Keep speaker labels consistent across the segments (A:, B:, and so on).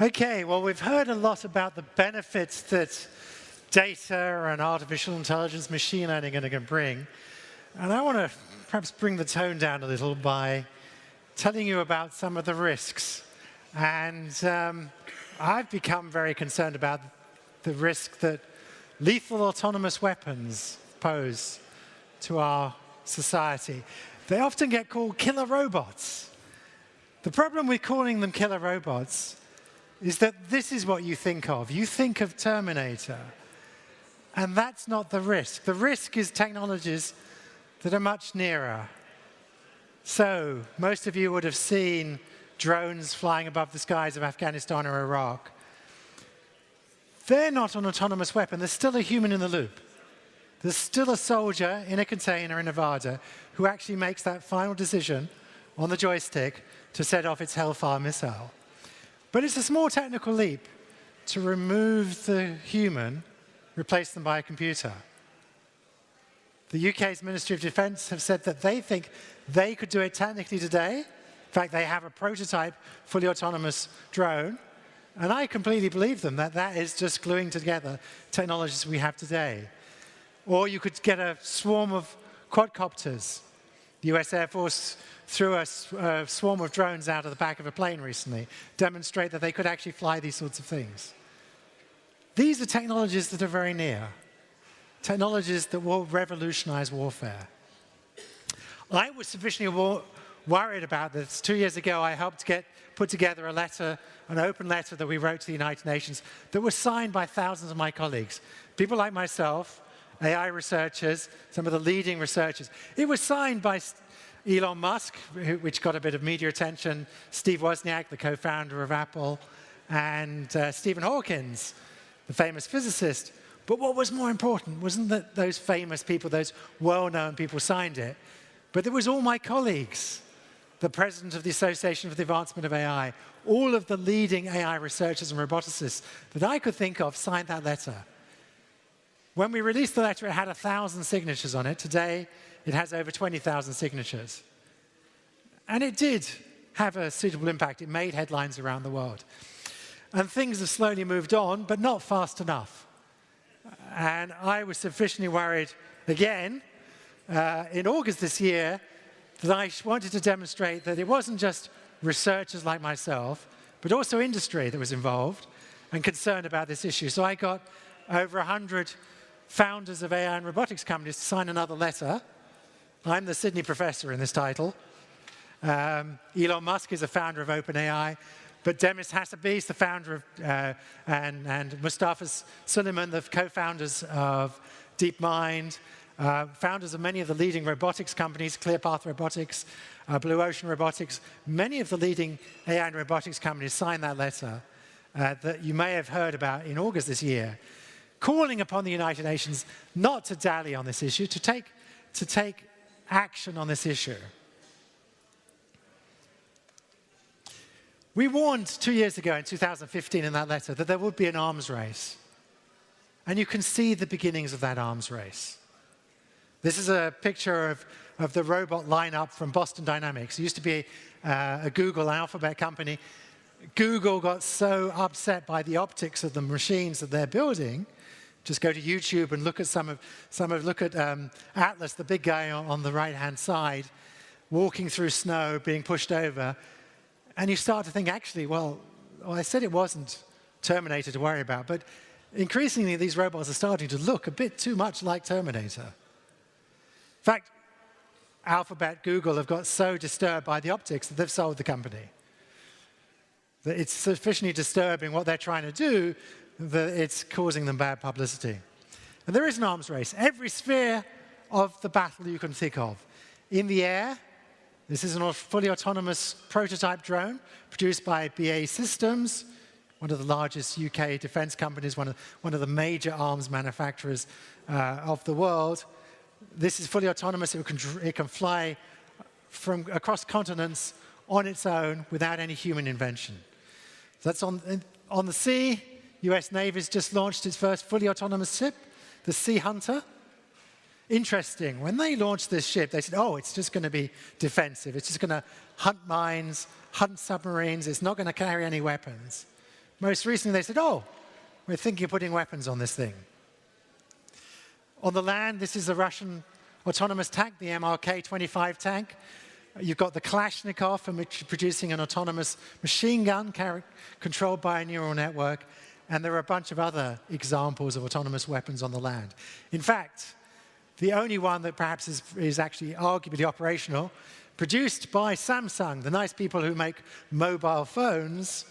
A: Okay, well, we've heard a lot about the benefits that data and artificial intelligence, machine learning are going to bring. And I want to perhaps bring the tone down a little by telling you about some of the risks. And I've become very concerned about the risk that lethal autonomous weapons pose to our society. They often get called killer robots. The problem with calling them killer robots is that this is what you think of. You think of Terminator. And that's not the risk. The risk is technologies that are much nearer. So, most of you would have seen drones flying above the skies of Afghanistan or Iraq. They're not an autonomous weapon. There's still a human in the loop. There's still a soldier in a container in Nevada who actually makes that final decision on the joystick to set off its Hellfire missile. But it's a small technical leap to remove the human, replace them by a computer. The UK's Ministry of Defence have said that they think they could do it technically today. In fact, they have a prototype fully autonomous drone. And I completely believe them that that is just gluing together technologies we have today. Or you could get a swarm of quadcopters. The US Air Force threw a swarm of drones out of the back of a plane recently, demonstrate that they could actually fly these sorts of things. These are technologies that are very near, technologies that will revolutionize warfare. I was sufficiently worried about this. 2 years ago, I helped put together a letter, an open letter that we wrote to the United Nations that was signed by thousands of my colleagues, people like myself, AI researchers, some of the leading researchers. It was signed by Elon Musk, which got a bit of media attention, Steve Wozniak, the co-founder of Apple, and Stephen Hawking, the famous physicist. But what was more important wasn't that those famous people, those well-known people signed it, but it was all my colleagues, the president of the Association for the Advancement of AI, all of the leading AI researchers and roboticists that I could think of signed that letter. When we released the letter, it had 1,000 signatures on it. Today, it has over 20,000 signatures. And it did have a suitable impact. It made headlines around the world. And things have slowly moved on, but not fast enough. And I was sufficiently worried again in August this year that I wanted to demonstrate that it wasn't just researchers like myself, but also industry that was involved and concerned about this issue. So I got over 100 founders of AI and robotics companies to sign another letter. I'm the Sydney professor in this title. Elon Musk is a founder of OpenAI, but Demis Hassabis is the founder of, and Mustafa Suleyman, the co-founders of DeepMind, founders of many of the leading robotics companies, ClearPath Robotics, Blue Ocean Robotics. Many of the leading AI and robotics companies signed that letter that you may have heard about in August this year, calling upon the United Nations not to dally on this issue, to take action on this issue. We warned 2 years ago, in 2015, in that letter, that there would be an arms race. And you can see the beginnings of that arms race. This is a picture of the robot lineup from Boston Dynamics. It used to be a Google Alphabet company. Google got so upset by the optics of the machines that they're building. Just go to YouTube and look at Atlas, the big guy on the right-hand side, walking through snow, being pushed over. And you start to think, actually, well, I said it wasn't Terminator to worry about, but increasingly these robots are starting to look a bit too much like Terminator. In fact, Alphabet, Google have got so disturbed by the optics that they've sold the company. That it's sufficiently disturbing what they're trying to do that it's causing them bad publicity. And there is an arms race. Every sphere of the battle you can think of. In the air, this is a fully autonomous prototype drone produced by BAE Systems, one of the largest UK defense companies, one of the major arms manufacturers of the world. This is fully autonomous. It can fly from across continents on its own without any human invention. So that's on the sea. US Navy's just launched its first fully autonomous ship, the Sea Hunter. Interesting, when they launched this ship, they said, oh, it's just going to be defensive. It's just going to hunt mines, hunt submarines. It's not going to carry any weapons. most recently they said, oh, we're thinking of putting weapons on this thing. On the land, this is the Russian autonomous tank, the MRK-25 tank. You've got the Kalashnikov, which is producing an autonomous machine gun controlled by a neural network. And there are a bunch of other examples of autonomous weapons on the land. In fact, the only one that perhaps is actually arguably operational, produced by Samsung, the nice people who make mobile phones,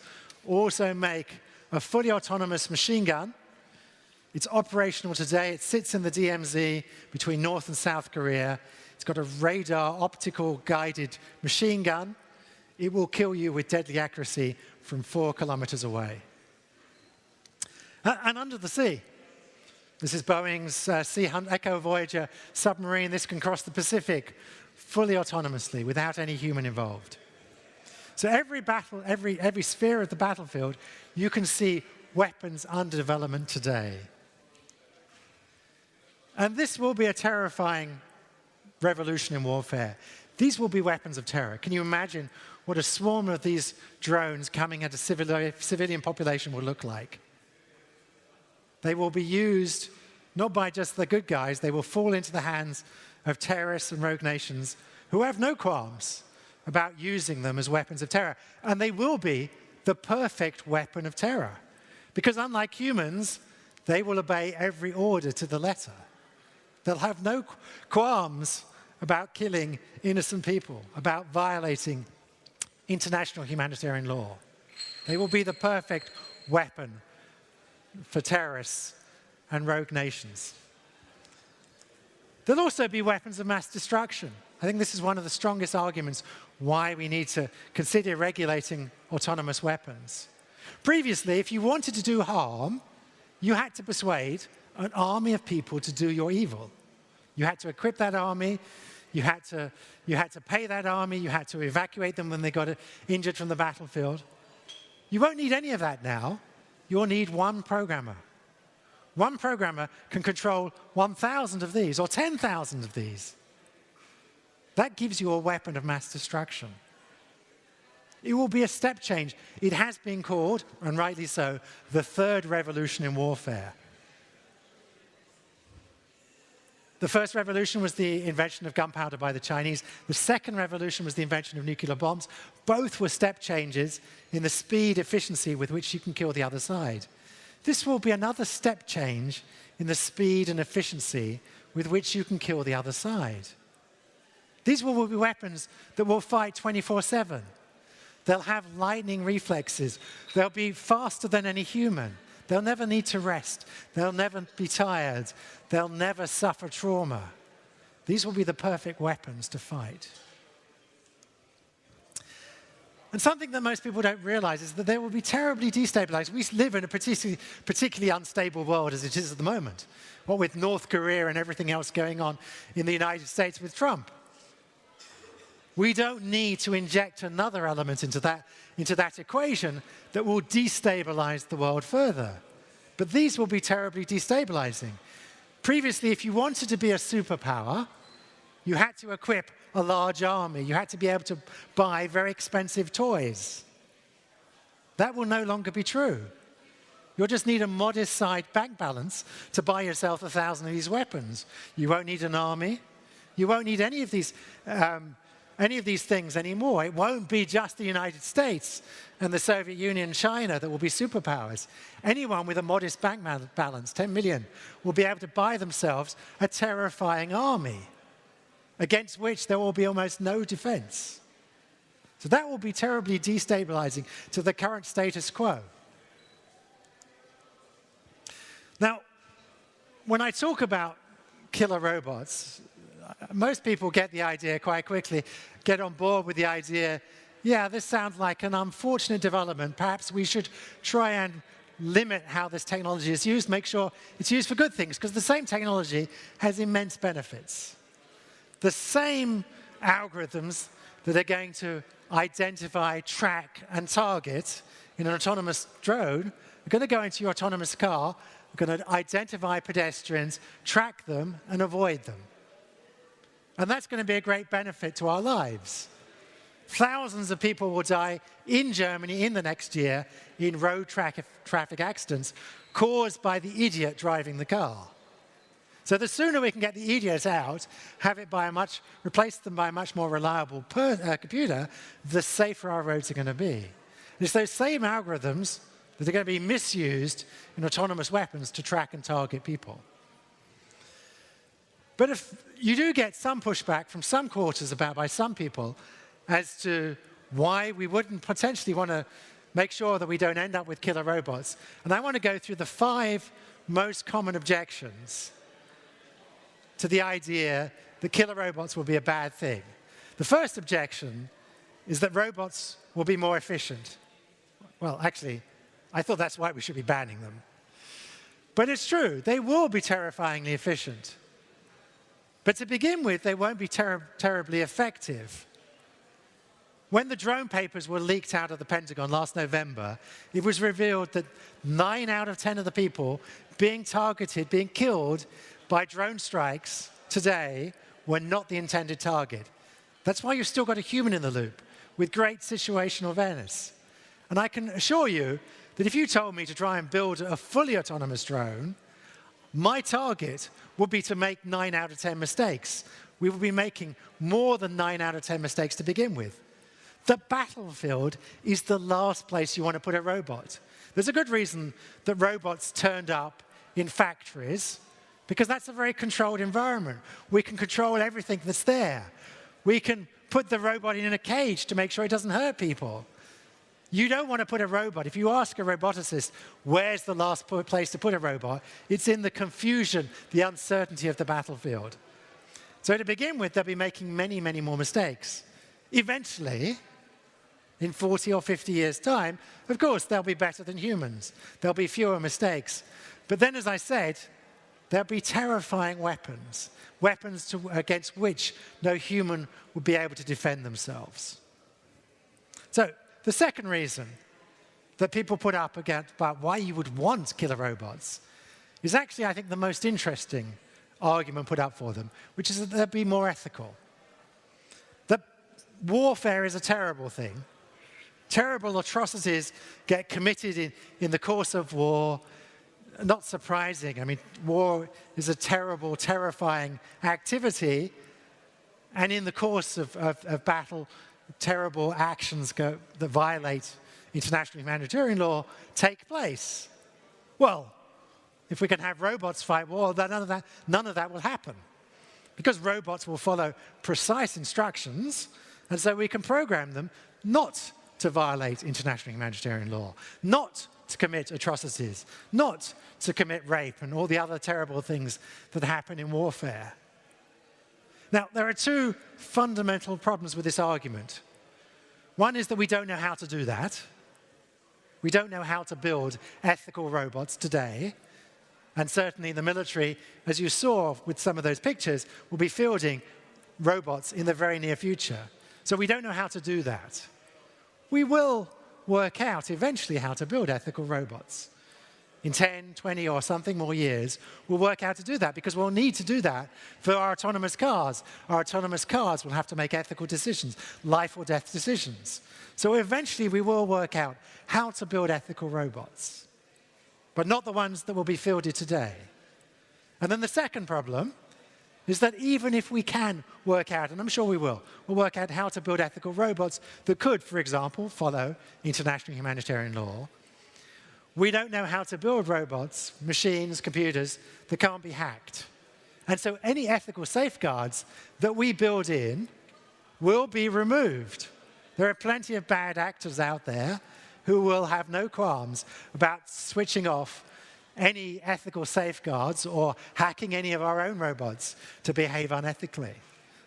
A: also make a fully autonomous machine gun. It's operational today. It sits in the DMZ between North and South Korea. It's got a radar, optical guided machine gun. It will kill you with deadly accuracy from 4 kilometers away. And under the sea, this is Boeing's Sea Hunt Echo Voyager submarine. This can cross the Pacific fully autonomously without any human involved. So every sphere of the battlefield, you can see weapons under development today. And this will be a terrifying revolution in warfare. These will be weapons of terror. Can you imagine what a swarm of these drones coming at a civilian population will look like? They will be used not by just the good guys. They will fall into the hands of terrorists and rogue nations who have no qualms about using them as weapons of terror. And they will be the perfect weapon of terror. Because unlike humans, they will obey every order to the letter. They'll have no qualms about killing innocent people, about violating international humanitarian law. They will be the perfect weapon for terrorists and rogue nations. There'll also be weapons of mass destruction. I think this is one of the strongest arguments why we need to consider regulating autonomous weapons. Previously, if you wanted to do harm, you had to persuade an army of people to do your evil. You had to equip that army, you had to pay that army, you had to evacuate them when they got injured from the battlefield. You won't need any of that now. You'll need one programmer. One programmer can control 1,000 of these or 10,000 of these. That gives you a weapon of mass destruction. It will be a step change. It has been called, and rightly so, the third revolution in warfare. The first revolution was the invention of gunpowder by the Chinese. The second revolution was the invention of nuclear bombs. Both were step changes in the speed, efficiency with which you can kill the other side. This will be another step change in the speed and efficiency with which you can kill the other side. These will be weapons that will fight 24/7. They'll have lightning reflexes. They'll be faster than any human. They'll never need to rest. They'll never be tired. They'll never suffer trauma. These will be the perfect weapons to fight. And something that most people don't realize is that they will be terribly destabilized. We live in a particularly unstable world as it is at the moment. What with North Korea and everything else going on in the United States with Trump. We don't need to inject another element into that equation that will destabilize the world further. But these will be terribly destabilizing. Previously, if you wanted to be a superpower, you had to equip a large army. You had to be able to buy very expensive toys. That will no longer be true. You'll just need a modest-sized bank balance to buy yourself 1,000 of these weapons. You won't need an army. You won't need any of these things anymore. It won't be just the United States and the Soviet Union and China that will be superpowers. Anyone with a modest bank balance, 10 million, will be able to buy themselves a terrifying army against which there will be almost no defense. So that will be terribly destabilizing to the current status quo. Now, when I talk about killer robots, most people get the idea quite quickly, get on board with the idea, yeah, this sounds like an unfortunate development. Perhaps we should try and limit how this technology is used, make sure it's used for good things, because the same technology has immense benefits. The same algorithms that are going to identify, track, and target in an autonomous drone are going to go into your autonomous car, are going to identify pedestrians, track them, and avoid them. And that's going to be a great benefit to our lives. Thousands of people will die in Germany in the next year in road traffic accidents caused by the idiot driving the car. So the sooner we can get the idiot out, replace them by a much more reliable computer, the safer our roads are going to be. And it's those same algorithms that are going to be misused in autonomous weapons to track and target people. But if you do get some pushback from some quarters by some people as to why we wouldn't potentially want to make sure that we don't end up with killer robots. And I want to go through the 5 most common objections to the idea that killer robots will be a bad thing. The first objection is that robots will be more efficient. Well, actually, I thought that's why we should be banning them. But it's true, they will be terrifyingly efficient. But to begin with, they won't be terribly effective. When the drone papers were leaked out of the Pentagon last November, it was revealed that 9 out of 10 of the people being targeted, being killed by drone strikes today were not the intended target. That's why you've still got a human in the loop with great situational awareness. And I can assure you that if you told me to try and build a fully autonomous drone, my target would be to make 9 out of 10 mistakes. We would be making more than 9 out of 10 mistakes to begin with. The battlefield is the last place you want to put a robot. There's a good reason that robots turned up in factories, because that's a very controlled environment. We can control everything that's there. We can put the robot in a cage to make sure it doesn't hurt people. You don't want to put a robot. If you ask a roboticist, where's the last place to put a robot? It's in the confusion, the uncertainty of the battlefield. So to begin with, they'll be making many, many more mistakes. Eventually, in 40 or 50 years' time, of course, they'll be better than humans. There'll be fewer mistakes. But then, as I said, there'll be terrifying weapons, against which no human would be able to defend themselves. So the second reason that people put up about why you would want killer robots is actually, I think, the most interesting argument put up for them, which is that they'll be more ethical. That warfare is a terrible thing. Terrible atrocities get committed in the course of war. Not surprising. I mean, war is a terrible, terrifying activity. And in the course of battle, terrible actions that violate international humanitarian law take place. Well, if we can have robots fight war, then none of that will happen. Because robots will follow precise instructions, and so we can program them not to violate international humanitarian law, not to commit atrocities, not to commit rape and all the other terrible things that happen in warfare. Now, there are 2 fundamental problems with this argument. One is that we don't know how to do that. We don't know how to build ethical robots today. And certainly the military, as you saw with some of those pictures, will be fielding robots in the very near future. So we don't know how to do that. We will work out eventually how to build ethical robots. In 10, 20 or something more years, we'll work out how to do that because we'll need to do that for our autonomous cars. Our autonomous cars will have to make ethical decisions, life or death decisions. So eventually we will work out how to build ethical robots, but not the ones that will be fielded today. And then the second problem is that even if we can work out, and I'm sure we will, we'll work out how to build ethical robots that could, for example, follow international humanitarian law. We don't know how to build robots, machines, computers that can't be hacked. And so any ethical safeguards that we build in will be removed. There are plenty of bad actors out there who will have no qualms about switching off any ethical safeguards or hacking any of our own robots to behave unethically.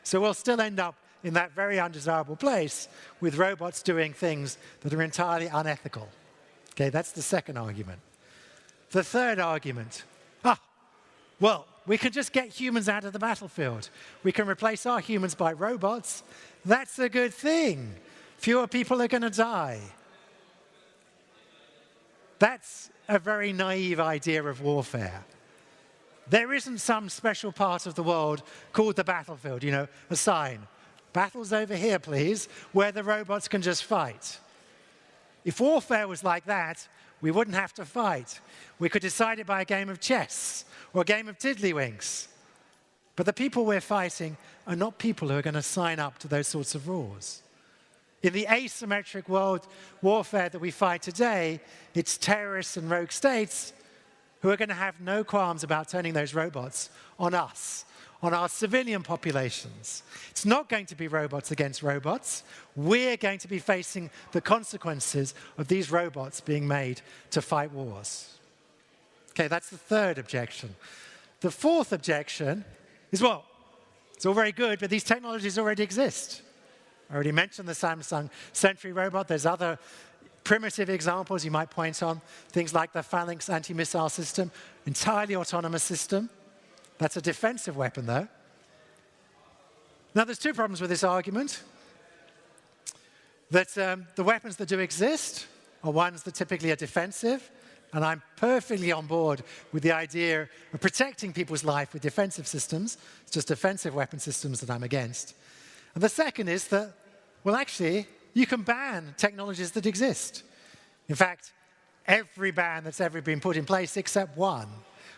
A: So we'll still end up in that very undesirable place with robots doing things that are entirely unethical. Okay, that's the second argument. The third argument, well, we can just get humans out of the battlefield. We can replace our humans by robots. That's a good thing. Fewer people are going to die. That's a very naive idea of warfare. There isn't some special part of the world called the battlefield, a sign. Battles over here, please, where the robots can just fight. If warfare was like that, we wouldn't have to fight. We could decide it by a game of chess or a game of tiddlywinks. But the people we're fighting are not people who are going to sign up to those sorts of rules. In the asymmetric world warfare that we fight today, it's terrorists and rogue states who are going to have no qualms about turning those robots on us, on our civilian populations. It's not going to be robots against robots. We're going to be facing the consequences of these robots being made to fight wars. Okay, that's the third objection. The fourth objection is, well, it's all very good, but these technologies already exist. I already mentioned the Samsung Sentry robot. There's other primitive examples you might point on, things like the Phalanx anti-missile system, entirely autonomous system. That's a defensive weapon, though. Now, there's two problems with this argument. That the weapons that do exist are ones that typically are defensive, and I'm perfectly on board with the idea of protecting people's life with defensive systems. It's just defensive weapon systems that I'm against. And the second is that, well, actually, you can ban technologies that exist. In fact, every ban that's ever been put in place except one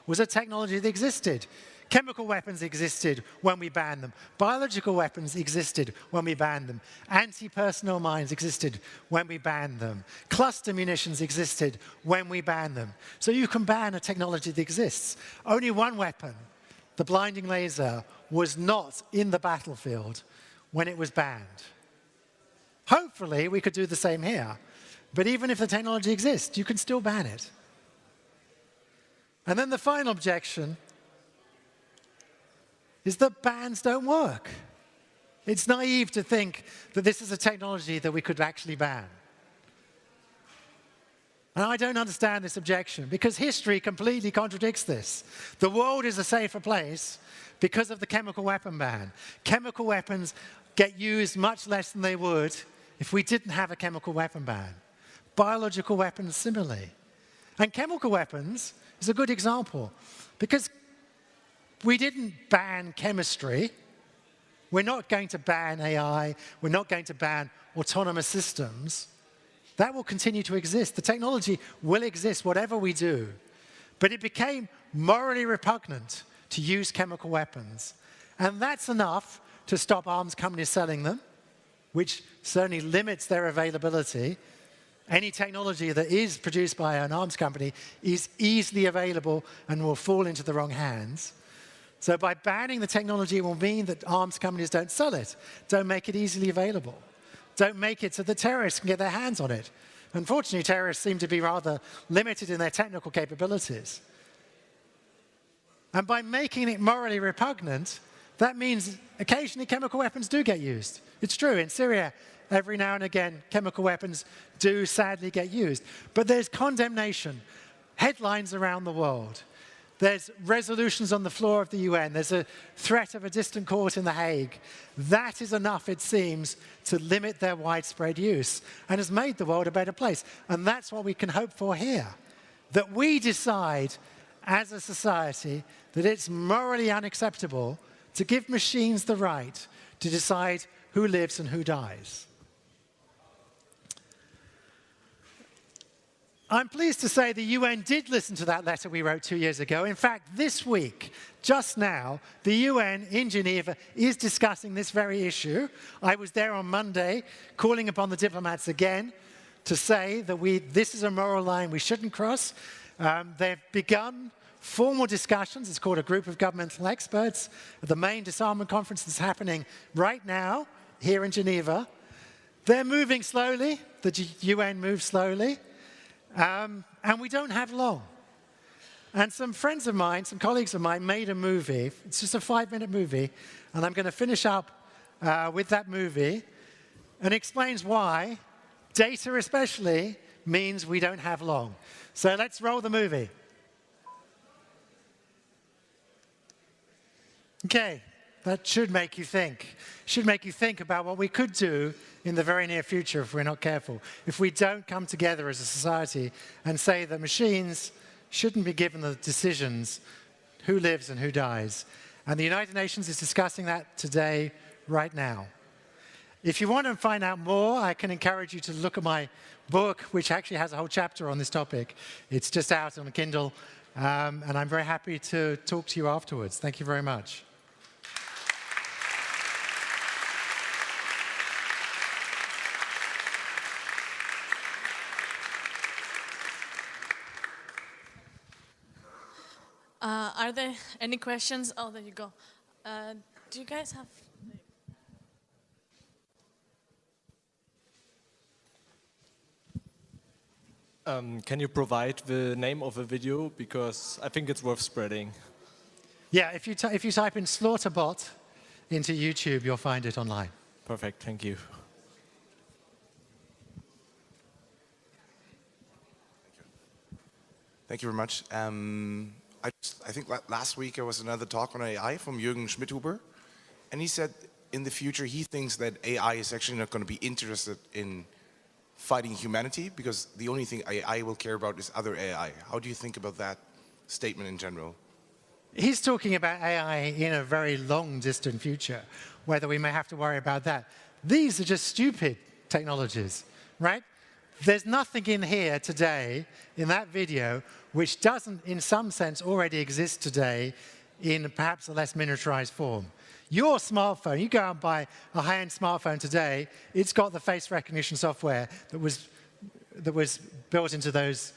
A: was a technology that existed. Chemical weapons existed when we banned them. Biological weapons existed when we banned them. Anti-personnel mines existed when we banned them. Cluster munitions existed when we banned them. So you can ban a technology that exists. Only one weapon, the blinding laser, was not in the battlefield when it was banned. Hopefully, we could do the same here. But even if the technology exists, you can still ban it. And then the final objection is that bans don't work. It's naive to think that this is a technology that we could actually ban. And I don't understand this objection, because history completely contradicts this. The world is a safer place because of the chemical weapon ban. Chemical weapons get used much less than they would if we didn't have a chemical weapon ban. Biological weapons similarly. And chemical weapons is a good example, because we didn't ban chemistry. We're not going to ban AI. We're not going to ban autonomous systems. That will continue to exist. The technology will exist, whatever we do. But it became morally repugnant to use chemical weapons. And that's enough to stop arms companies selling them, which certainly limits their availability. Any technology that is produced by an arms company is easily available and will fall into the wrong hands. So by banning the technology, it will mean that arms companies don't sell it, don't make it easily available, don't make it so that terrorists can get their hands on it. Unfortunately, terrorists seem to be rather limited in their technical capabilities. And by making it morally repugnant, that means occasionally chemical weapons do get used. It's true, in Syria, every now and again, chemical weapons do sadly get used. But there's condemnation, headlines around the world. There's resolutions on the floor of the UN. There's a threat of a distant court in The Hague. That is enough, it seems, to limit their widespread use and has made the world a better place. And that's what we can hope for here, that we decide as a society that it's morally unacceptable to give machines the right to decide who lives and who dies. I'm pleased to say the UN did listen to that letter we wrote 2 years ago. In fact, this week, just now, the UN in Geneva is discussing this very issue. I was there on Monday, calling upon the diplomats again to say that this is a moral line we shouldn't cross. They've begun formal discussions. It's called a group of governmental experts at the main disarmament conference that's happening right now here in Geneva. They're moving slowly. The UN moves slowly. And we don't have long. And some friends of mine, some colleagues of mine made a movie. It's just a 5-minute movie. And I'm going to finish up with that movie. And explains why data especially means we don't have long. So let's roll the movie. Okay, that should make you think. Should make you think about what we could do in the very near future if we're not careful. If we don't come together as a society and say that machines shouldn't be given the decisions who lives and who dies. And the United Nations is discussing that today, right now. If you want to find out more, I can encourage you to look at my book, which actually has a whole chapter on this topic. It's just out on Kindle, and I'm very happy to talk to you afterwards. Thank you very much.
B: Are there any questions? Oh, there you go. Do you guys have...
C: Can you provide the name of a video? Because I think it's worth spreading.
A: Yeah, if you type in Slaughterbot into YouTube, you'll find it online.
C: Perfect, thank you.
D: Thank you very much. I think last week there was another talk on AI from Jürgen Schmidhuber, and he said in the future he thinks that AI is actually not going to be interested in fighting humanity because the only thing AI will care about is other AI. How do you think about that statement in general?
A: He's talking about AI in a very long, distant future, whether we may have to worry about that. These are just stupid technologies, right? There's nothing in here today, in that video, which doesn't, in some sense, already exist today in perhaps a less miniaturized form. Your smartphone, you go out and buy a high-end smartphone today, it's got the face recognition software that was built into those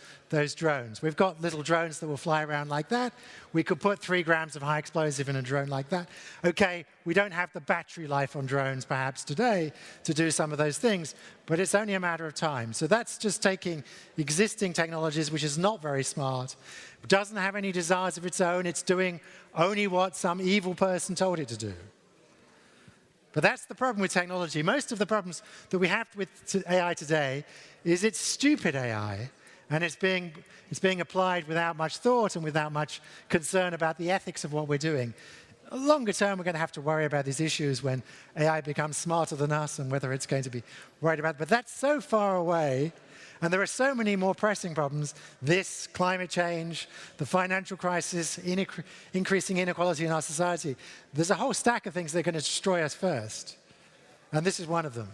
A: drones. We've got little drones that will fly around like that. We could put 3 grams of high explosive in a drone like that. Okay, we don't have the battery life on drones perhaps today to do some of those things, but it's only a matter of time. So that's just taking existing technologies, which is not very smart, doesn't have any desires of its own. It's doing only what some evil person told it to do. But that's the problem with technology. Most of the problems that we have with AI today is it's stupid AI, and it's being applied without much thought and without much concern about the ethics of what we're doing. Longer term, we're going to have to worry about these issues when AI becomes smarter than us and whether it's going to be worried about. But that's so far away, and there are so many more pressing problems. This, climate change, the financial crisis, increasing inequality in our society. There's a whole stack of things that are going to destroy us first. And this is one of them.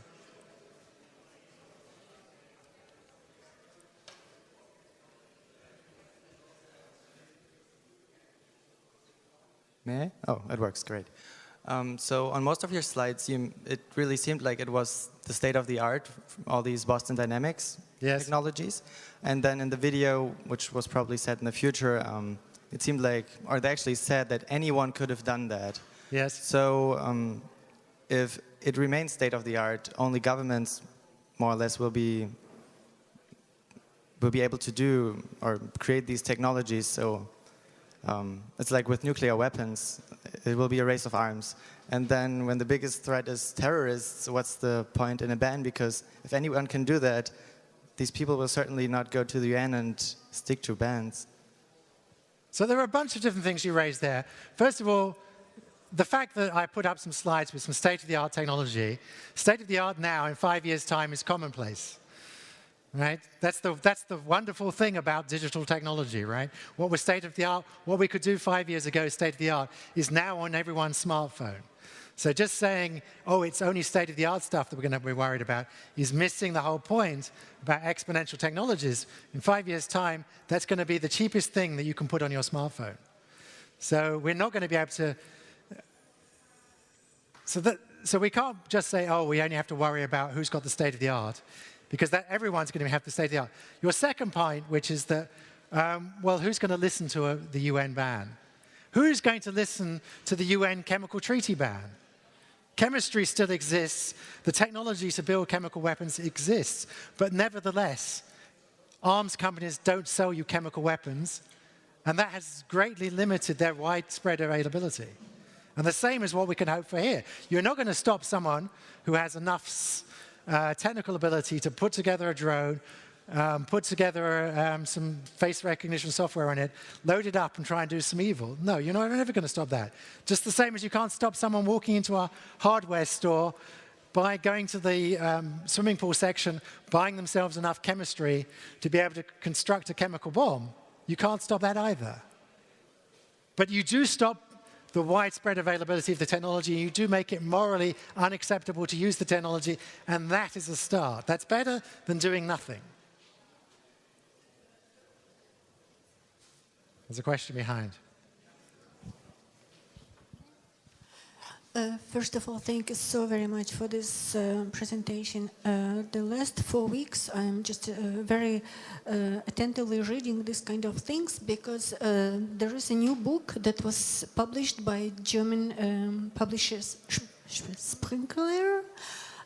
E: May I? Oh, it works, great. So on most of your slides, it really seemed like it was the state of the art, all these Boston Dynamics technologies. And then in the video, which was probably set in the future, it seemed like, or they actually said that anyone could have done that.
A: Yes.
E: So if it remains state of the art, only governments more or less will be able to do or create these technologies. So it's like with nuclear weapons, it will be a race of arms. And then when the biggest threat is terrorists, what's the point in a ban? Because if anyone can do that, these people will certainly not go to the UN and stick to bans.
A: So there are a bunch of different things you raised there. First of all, the fact that I put up some slides with some state-of-the-art technology, state-of-the-art now in 5 years' time is commonplace. Right? That's the wonderful thing about digital technology, right? What was state-of-the-art, what we could do 5 years ago, state-of-the-art, is now on everyone's smartphone. So just saying, oh, it's only state-of-the-art stuff that we're going to be worried about is missing the whole point about exponential technologies. In 5 years' time, that's going to be the cheapest thing that you can put on your smartphone. So we're not going to be able to... So we can't just say, oh, we only have to worry about who's got the state-of-the-art, because everyone's going to have the state-of-the-art. Your second point, which is that, well, who's going to listen to the UN ban? Who's going to listen to the UN chemical treaty ban? Chemistry still exists. The technology to build chemical weapons exists. But nevertheless, arms companies don't sell you chemical weapons, and that has greatly limited their widespread availability. And the same is what we can hope for here. You're not going to stop someone who has enough technical ability to put together a drone, put together some face recognition software on it, load it up and try and do some evil. No, you're never going to stop that. Just the same as you can't stop someone walking into a hardware store by going to the swimming pool section, buying themselves enough chemistry to be able to construct a chemical bomb. You can't stop that either. But you do stop the widespread availability of the technology. You do make it morally unacceptable to use the technology, and that is a start. That's better than doing nothing. There's a question behind.
F: First of all, thank you so very much for this presentation. The last 4 weeks, I'm just very attentively reading this kind of things because there is a new book that was published by German publishers Sprinkler,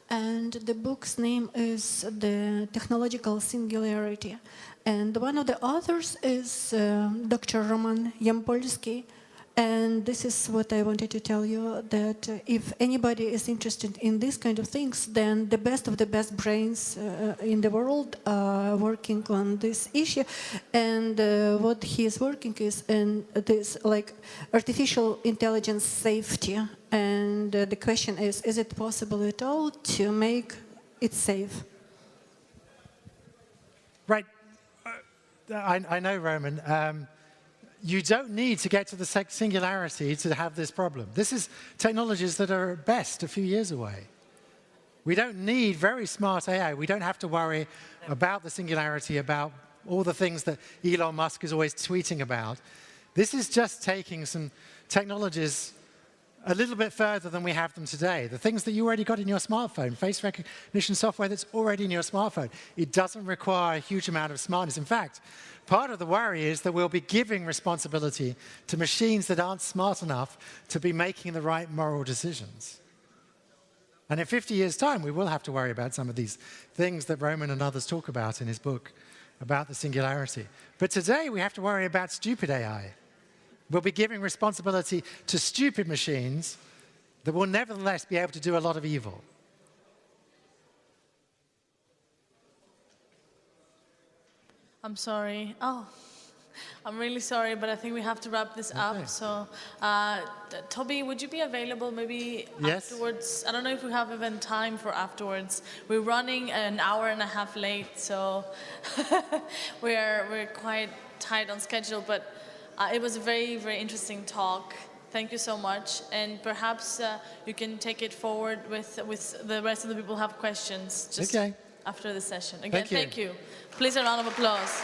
F: and the book's name is The Technological Singularity. And one of the authors is Dr. Roman Yampolsky. And this is what I wanted to tell you, that if anybody is interested in these kind of things, then the best of the best brains in the world are working on this issue. And what he is working is in this like artificial intelligence safety. And the question is it possible at all to make it safe?
A: Right. I know, Roman. You don't need to get to the singularity to have this problem. This is technologies that are at best a few years away. We don't need very smart AI. We don't have to worry about the singularity, about all the things that Elon Musk is always tweeting about. This is just taking some technologies a little bit further than we have them today. The things that you already got in your smartphone, face recognition software that's already in your smartphone, it doesn't require a huge amount of smartness. In fact, part of the worry is that we'll be giving responsibility to machines that aren't smart enough to be making the right moral decisions. And in 50 years' time, we will have to worry about some of these things that Roman and others talk about in his book about the singularity. But today, we have to worry about stupid AI. We'll be giving responsibility to stupid machines that will nevertheless be able to do a lot of evil.
B: I'm sorry. Oh, I'm really sorry, but I think we have to wrap this up. So, Toby, would you be available maybe afterwards? I don't know if we have even time for afterwards. We're running an hour and a half late, so we're quite tight on schedule, but it was a very, very interesting talk. Thank you so much. And perhaps you can take it forward with the rest of the people who have questions just after the session. Again, thank you. Please, a round of applause.